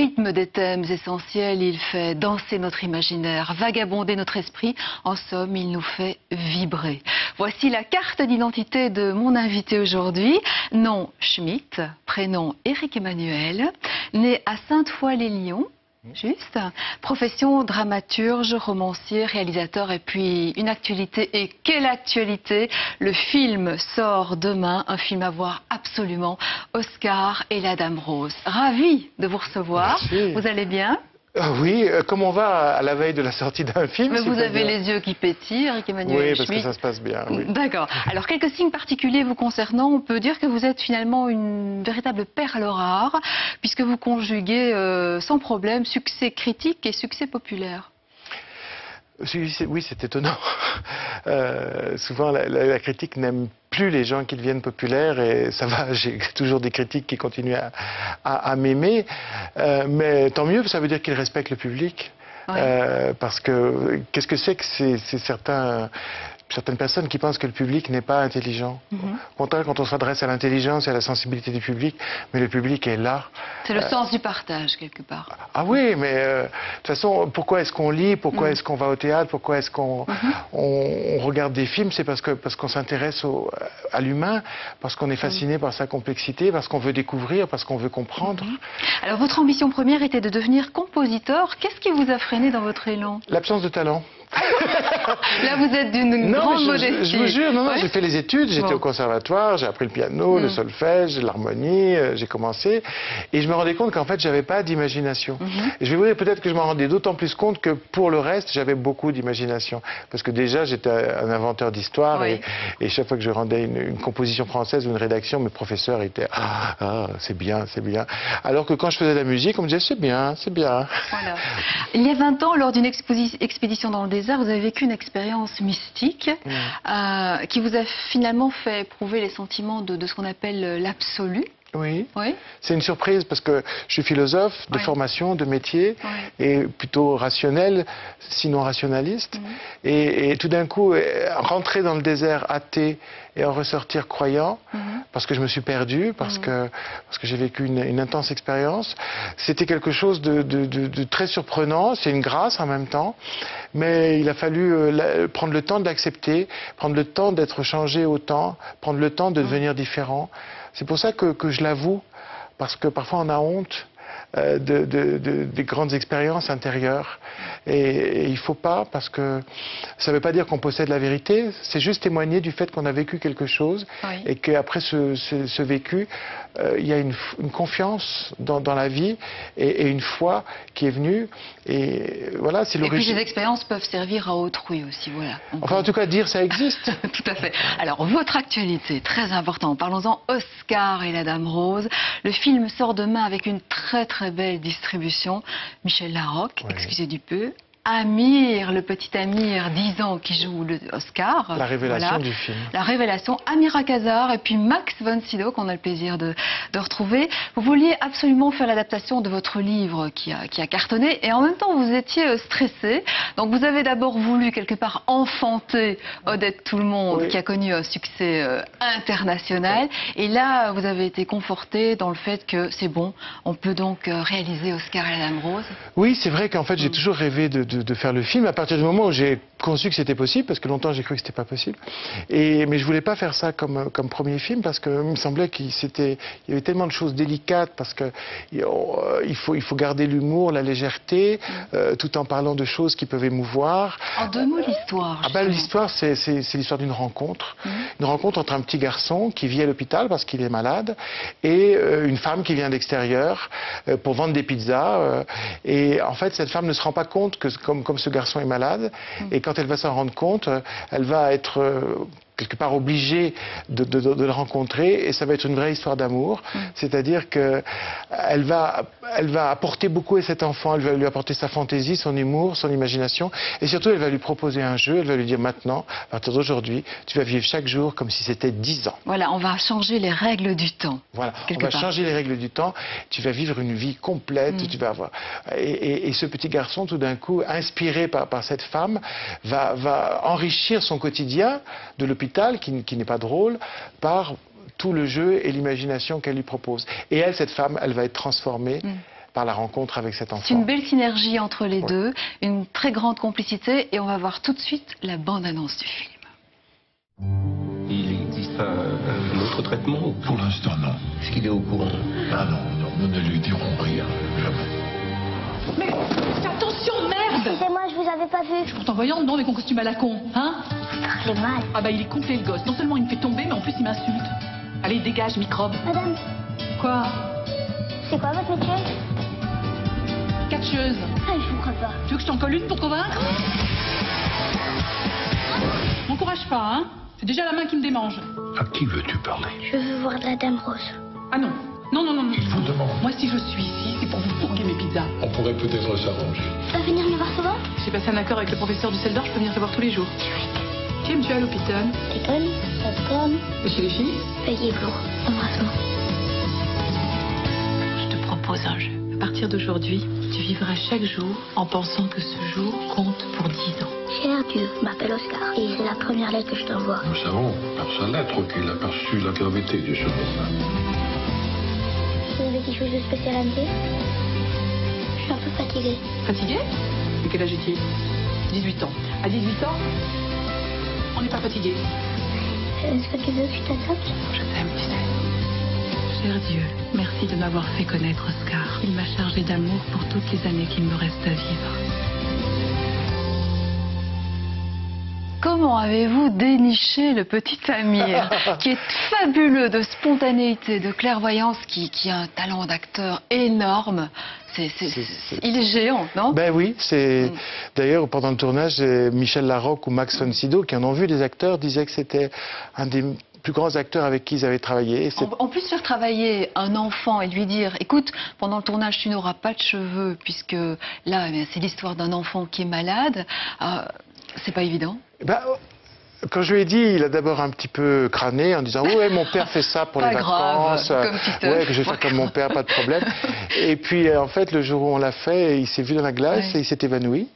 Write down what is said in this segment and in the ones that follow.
rythme des thèmes essentiels, il fait danser notre imaginaire, vagabonder notre esprit. En somme, il nous fait vibrer. Voici la carte d'identité de mon invité aujourd'hui. Nom Schmitt, prénom Éric Emmanuel, né à Sainte-Foy-les-Lyons. Juste. Profession dramaturge, romancier, réalisateur et puis une actualité. Et quelle actualité! Le film sort demain, un film à voir absolument. Oscar et la Dame Rose. Ravi de vous recevoir. Merci. Vous allez bien? Oui, comme on va à la veille de la sortie d'un film. Mais vous avez les yeux qui pétillent, Éric Emmanuel Oui, parce Schmitt. que ça se passe bien. Oui. D'accord. Alors, quelques signes particuliers vous concernant. On peut dire que vous êtes finalement une véritable perle rare, puisque vous conjuguez sans problème succès critique et succès populaire. Oui, c'est étonnant. Souvent, la critique n'aime plus les gens qui deviennent populaires et ça va, j'ai toujours des critiques qui continuent à m'aimer. Mais tant mieux, ça veut dire qu'ils respectent le public. Oui. Parce que qu'est-ce que c'est certaines personnes qui pensent que le public n'est pas intelligent. Au contraire, quand on s'adresse à l'intelligence et à la sensibilité du public, mais le public est là. C'est le sens du partage, quelque part. Ah oui, mais de toute façon, pourquoi est-ce qu'on lit? Pourquoi est-ce qu'on va au théâtre? Pourquoi est-ce qu'on on regarde des films? C'est parce qu'on s'intéresse à l'humain, parce qu'on est fasciné par sa complexité, parce qu'on veut découvrir, parce qu'on veut comprendre. Alors, votre ambition première était de devenir compositeur. Qu'est-ce qui vous a freiné dans votre élan? L'absence de talent. Là, vous êtes d'une grande modestie. Je vous jure, non, j'ai fait les études, j'étais au conservatoire, j'ai appris le piano, le solfège, l'harmonie, j'ai commencé, et je me rendais compte qu'en fait, j'avais pas d'imagination. Et je vais vous dire, peut-être que je m'en rendais d'autant plus compte que pour le reste, j'avais beaucoup d'imagination. Parce que déjà, j'étais un inventeur d'histoire, et chaque fois que je rendais une composition française ou une rédaction, mes professeurs étaient « Ah, c'est bien, c'est bien ». Alors que quand je faisais de la musique, on me disait « C'est bien, c'est bien ». Voilà. Il y a 20 ans, lors d'une expédition dans le désert, vous avez vécu une expérience mystique qui vous a finalement fait éprouver les sentiments de ce qu'on appelle l'absolu. Oui, c'est une surprise parce que je suis philosophe de formation, de métier, et plutôt rationnel, sinon rationaliste. Et tout d'un coup, rentrer dans le désert athée et en ressortir croyant, parce que je me suis perdu, parce que j'ai vécu une intense expérience, c'était quelque chose de très surprenant, c'est une grâce en même temps, mais il a fallu prendre le temps de l'accepter, prendre le temps d'être changé autant, prendre le temps de devenir différent. C'est pour ça que je l'avoue, parce que parfois on a honte des grandes expériences intérieures. Et il ne faut pas, parce que ça ne veut pas dire qu'on possède la vérité, c'est juste témoigner du fait qu'on a vécu quelque chose et qu'après ce vécu, il y a une confiance dans la vie et une foi qui est venue. Et voilà, c'est l'origine. Et puis ces expériences peuvent servir à autrui aussi, voilà. Enfin, en tout cas, dire ça existe. Tout à fait. Alors, votre actualité, très importante. Parlons-en, Oscar et la Dame Rose. Le film sort demain avec une très belle distribution. Michel Larocque, excusez du peu. Amir, le petit Amir, 10 ans, qui joue le Oscar. La révélation du film. La révélation, Amira Kazar et puis Max von Sydow, qu'on a le plaisir de retrouver. Vous vouliez absolument faire l'adaptation de votre livre qui a cartonné et en même temps vous étiez stressé. Donc vous avez d'abord voulu quelque part enfanter Odette Tout-le-Monde, qui a connu un succès international. Et là, vous avez été conforté dans le fait que c'est bon, on peut donc réaliser Oscar et la Dame Rose. Oui, c'est vrai qu'en fait j'ai toujours rêvé de faire le film à partir du moment où j'ai conçu que c'était possible, parce que longtemps j'ai cru que c'était pas possible. Mais je voulais pas faire ça comme premier film parce que il me semblait qu'il y avait tellement de choses délicates, parce que il faut garder l'humour, la légèreté, tout en parlant de choses qui peuvent émouvoir. En 2 mots, l'histoire. L'histoire, c'est l'histoire d'une rencontre. Une rencontre entre un petit garçon qui vit à l'hôpital parce qu'il est malade et une femme qui vient d'extérieur pour vendre des pizzas. Et en fait, cette femme ne se rend pas compte que comme ce garçon est malade, et quand elle va s'en rendre compte, elle va être quelque part obligée de le rencontrer, et ça va être une vraie histoire d'amour. C'est-à-dire qu'elle va apporter beaucoup à cet enfant, elle va lui apporter sa fantaisie, son humour, son imagination, et surtout elle va lui proposer un jeu, elle va lui dire maintenant, à partir d'aujourd'hui, tu vas vivre chaque jour comme si c'était 10 ans. Voilà, on va changer les règles du temps. Voilà, on va changer les règles du temps, tu vas vivre une vie complète, tu vas avoir... Et ce petit garçon, tout d'un coup, inspiré par cette femme, va enrichir son quotidien de l'hôpital, qui n'est pas drôle, par tout le jeu et l'imagination qu'elle lui propose. Et elle, cette femme, elle va être transformée par la rencontre avec cet enfant. C'est une belle synergie entre les deux, une très grande complicité, et on va voir tout de suite la bande-annonce du film. Il existe un autre traitement? Pour l'instant, non. Est-ce qu'il est au courant? Ah non, nous ne lui dirons rien, jamais. Mais attention, merde! Excusez-moi, je vous avais pas vu. Je pourtant voyant dedans avec mon costume à la con, hein? Vous parlez mal. Ah bah il est complet le gosse. Non seulement il me fait tomber, mais en plus il m'insulte. Allez, dégage, microbe. Madame, Quoi? c'est quoi votre métier? Catcheuse. Ah, je vous crois pas. Tu veux que je t'en colle une pour te convaincre? M'encourage pas, hein? C'est déjà la main qui me démange. À qui veux-tu parler? Je veux voir la Dame Rose. Ah non. Non, non, non, non. Il vous demande. Moi, si je suis ici, c'est pour vous fourguer mes pizzas. On pourrait peut-être s'arranger. Tu vas venir me voir souvent? J'ai passé un accord avec le professeur du Seldor, je peux venir te voir tous les jours. Qui aimes-tu à l'hôpital? Déconne, popcorn, Et chez les filles? payez velours, embrassement. Je te propose un jeu. À partir d'aujourd'hui, tu vivras chaque jour en pensant que ce jour compte pour 10 ans. Cher Dieu, je m'appelle Oscar et c'est la première lettre que je t'envoie. Nous savons, par sa lettre, qu'il a perçu la gravité de ce moment-là. Vous avez quelque chose de spécial à me dire? Je suis un peu fatiguée. Fatigué? Et quel âge est-il? 18 ans. À 18 ans, on n'est pas fatigué. Est-ce que tu veux que je t'adopte? Je t'aime, tu sais. Cher Dieu, merci de m'avoir fait connaître Oscar. Il m'a chargé d'amour pour toutes les années qu'il me reste à vivre. Comment avez-vous déniché le petit Amir, qui est fabuleux de spontanéité, de clairvoyance, qui a un talent d'acteur énorme? Il est géant, non? Ben oui, c'est d'ailleurs pendant le tournage, Michel Larocque ou Max von Sydow, qui en ont vu des acteurs, disaient que c'était un des plus grands acteurs avec qui ils avaient travaillé. En plus, faire travailler un enfant et lui dire, écoute, pendant le tournage, tu n'auras pas de cheveux, puisque là, eh bien, c'est l'histoire d'un enfant qui est malade, c'est pas évident. Ben, quand je lui ai dit, il a d'abord un petit peu crâné en disant « Ouais, mon père fait ça pour Pas les grave, vacances. comme Titeuf. Ouais, que je vais faire comme mon père, pas de problème. » Et puis, en fait, le jour où on l'a fait, il s'est vu dans la glace et il s'est évanoui.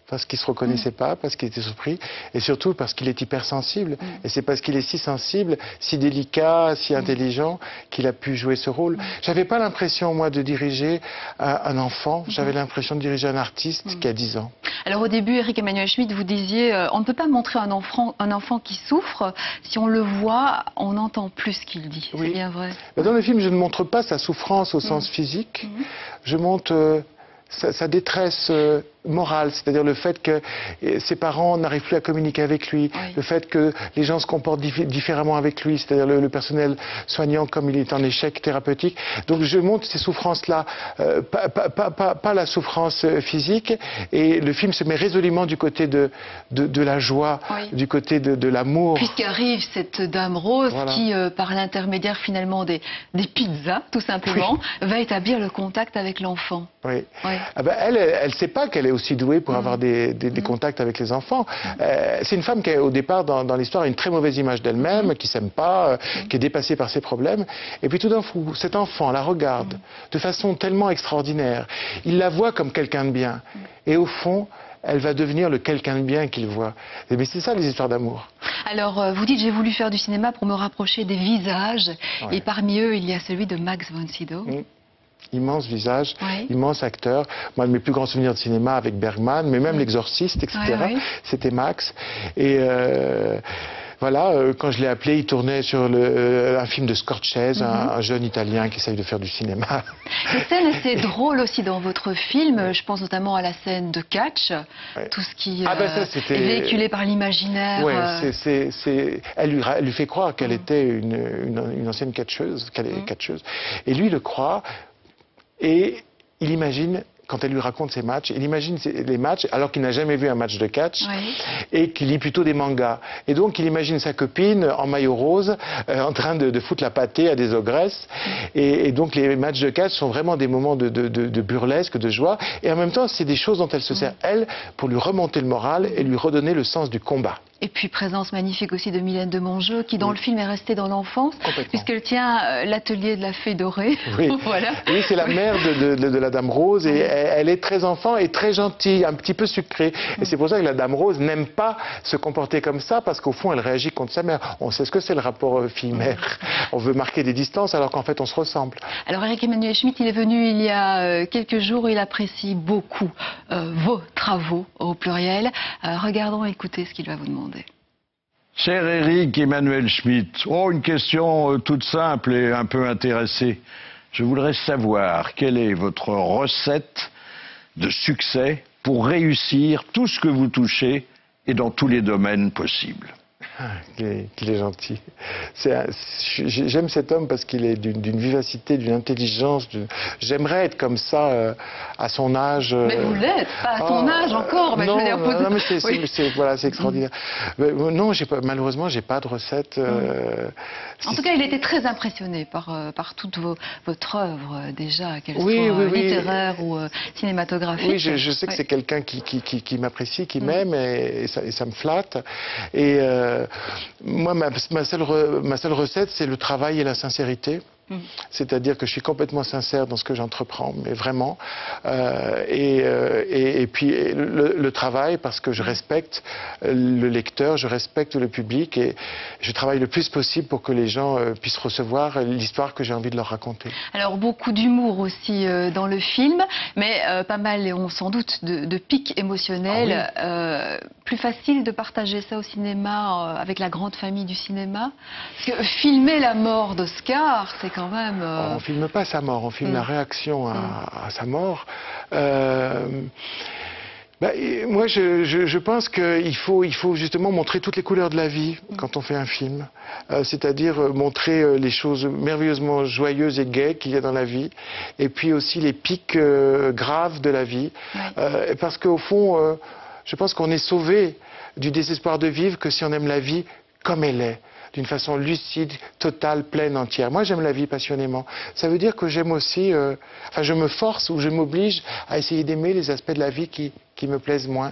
Parce qu'il ne se reconnaissait pas, parce qu'il était surpris, et surtout parce qu'il est hypersensible. Et c'est parce qu'il est si sensible, si délicat, si intelligent, qu'il a pu jouer ce rôle. J'avais pas l'impression, moi, de diriger un enfant. J'avais l'impression de diriger un artiste qui a 10 ans. Alors au début, Eric Emmanuel Schmitt, vous disiez, on ne peut pas montrer un enfant qui souffre. Si on le voit, on entend plus ce qu'il dit. Oui. C'est bien vrai. Dans le film, je ne montre pas sa souffrance au sens physique. Je montre sa détresse morale, c'est-à-dire le fait que ses parents n'arrivent plus à communiquer avec lui, le fait que les gens se comportent différemment avec lui, c'est-à-dire le personnel soignant comme il est en échec thérapeutique. Donc je montre ces souffrances-là, pas la souffrance physique, et le film se met résolument du côté de la joie, du côté de l'amour. Puisqu'arrive cette Dame Rose qui, par l'intermédiaire finalement des pizzas, tout simplement, va établir le contact avec l'enfant. Oui. Ah ben, elle sait pas qu'elle est aussi douée pour avoir des contacts avec les enfants. C'est une femme qui, au départ, dans l'histoire, a une très mauvaise image d'elle-même, qui s'aime pas, qui est dépassée par ses problèmes. Et puis tout d'un coup, cet enfant la regarde de façon tellement extraordinaire. Il la voit comme quelqu'un de bien. Et au fond, elle va devenir le quelqu'un de bien qu'il voit. Mais c'est ça, les histoires d'amour. Alors, vous dites, j'ai voulu faire du cinéma pour me rapprocher des visages. Et parmi eux, il y a celui de Max von Sydow. Immense visage, immense acteur. Moi, de mes plus grands souvenirs de cinéma avec Bergman, mais même L'Exorciste, etc., c'était Max. Et voilà, quand je l'ai appelé, il tournait sur un film de Scorsese, un jeune Italien qui essaye de faire du cinéma. Les scènes étaient drôles aussi dans votre film. Je pense notamment à la scène de catch, tout ce qui est véhiculé par l'imaginaire. Oui, elle lui fait croire qu'elle était une ancienne catcheuse, qu'elle est catcheuse. Et lui, il le croit. Et il imagine, quand elle lui raconte ses matchs, il imagine les matchs alors qu'il n'a jamais vu un match de catch et qu'il lit plutôt des mangas. Et donc il imagine sa copine en maillot rose en train de foutre la pâtée à des ogresses. Et donc les matchs de catch sont vraiment des moments de burlesque, de joie. Et en même temps, c'est des choses dont elle se sert, elle, pour lui remonter le moral et lui redonner le sens du combat. Et puis présence magnifique aussi de Mylène de Mongeau, qui dans le film est restée dans l'enfance, puisqu'elle tient l'atelier de la Fée Dorée. Oui, voilà. Oui, c'est la mère de la Dame Rose, et elle est très enfant et très gentille, un petit peu sucrée. Et c'est pour ça que la Dame Rose n'aime pas se comporter comme ça, parce qu'au fond, elle réagit contre sa mère. On sait ce que c'est le rapport fille-mère. On veut marquer des distances, alors qu'en fait, on se ressemble. Alors Eric-Emmanuel Schmitt, il est venu il y a quelques jours, il apprécie beaucoup vos travaux, au pluriel. Regardons et écoutez ce qu'il va vous demander. Cher Eric-Emmanuel Schmitt, une question toute simple et un peu intéressée. Je voudrais savoir quelle est votre recette de succès pour réussir tout ce que vous touchez et dans tous les domaines possibles. Qu'il est gentil. J'aime cet homme parce qu'il est d'une vivacité, d'une intelligence. J'aimerais être comme ça à son âge. Mais vous l'êtes, pas à son âge encore. Non, mais c'est extraordinaire. Non, malheureusement, j'ai pas de recette. En tout cas, il était très impressionné par toute votre œuvre déjà, qu'elle soit littéraire ou cinématographique. Oui, je sais que c'est quelqu'un qui m'apprécie, qui m'aime, et ça me flatte. Et moi, ma seule recette, c'est le travail et la sincérité. C'est-à-dire que je suis complètement sincère dans ce que j'entreprends, mais vraiment. Et puis le travail, parce que je respecte le lecteur, je respecte le public, et je travaille le plus possible pour que les gens puissent recevoir l'histoire que j'ai envie de leur raconter. Alors beaucoup d'humour aussi dans le film, mais pas mal, sans doute, de pics émotionnels. Plus facile de partager ça au cinéma avec la grande famille du cinéma, parce que filmer la mort d'Oscar, c'est quand même... On ne filme pas sa mort, on filme la réaction à sa mort. Moi, je pense qu'il faut justement montrer toutes les couleurs de la vie quand on fait un film. C'est-à-dire montrer les choses merveilleusement joyeuses et gaies qu'il y a dans la vie, et puis aussi les pics graves de la vie. Parce qu'au fond, je pense qu'on est sauvé du désespoir de vivre que si on aime la vie comme elle est, d'une façon lucide, totale, pleine, entière. Moi, j'aime la vie passionnément. Ça veut dire que j'aime aussi... je me force ou je m'oblige à essayer d'aimer les aspects de la vie qui me plaisent moins.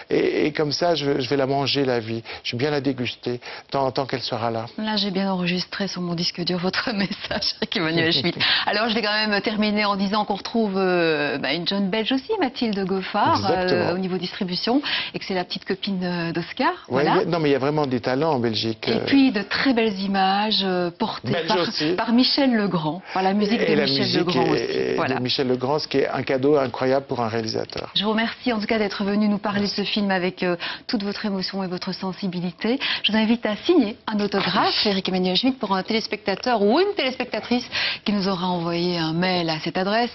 Et comme ça, je vais la manger, la vie. Je vais bien la déguster, tant qu'elle sera là. Là, j'ai bien enregistré sur mon disque dur votre message, Eric-Emmanuel Schmitt. Alors, je vais quand même terminer en disant qu'on retrouve une jeune belge aussi, Mathilde Goffard, au niveau distribution, et que c'est la petite copine d'Oscar. Voilà. Non, mais il y a vraiment des talents en Belgique. Et puis, de très belles images portées par Michel Legrand, par la musique de Michel Legrand aussi. Voilà. De Michel Legrand, ce qui est un cadeau incroyable pour un réalisateur. Je vous remercie en tout cas d'être venu nous parler de ce film avec toute votre émotion et votre sensibilité. Je vous invite à signer un autographe, Eric-Emmanuel Schmitt, pour un téléspectateur ou une téléspectatrice qui nous aura envoyé un mail à cette adresse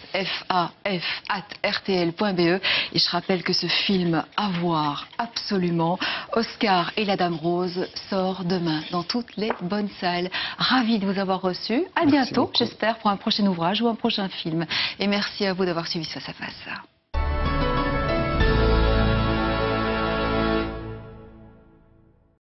faf@rtl.be. Et je rappelle que ce film à voir absolument, Oscar et la Dame Rose, sort demain dans toutes les bonnes salles. Ravi de vous avoir reçu. À bientôt, j'espère, pour un prochain ouvrage ou un prochain film. Et merci à vous d'avoir suivi Face à Face.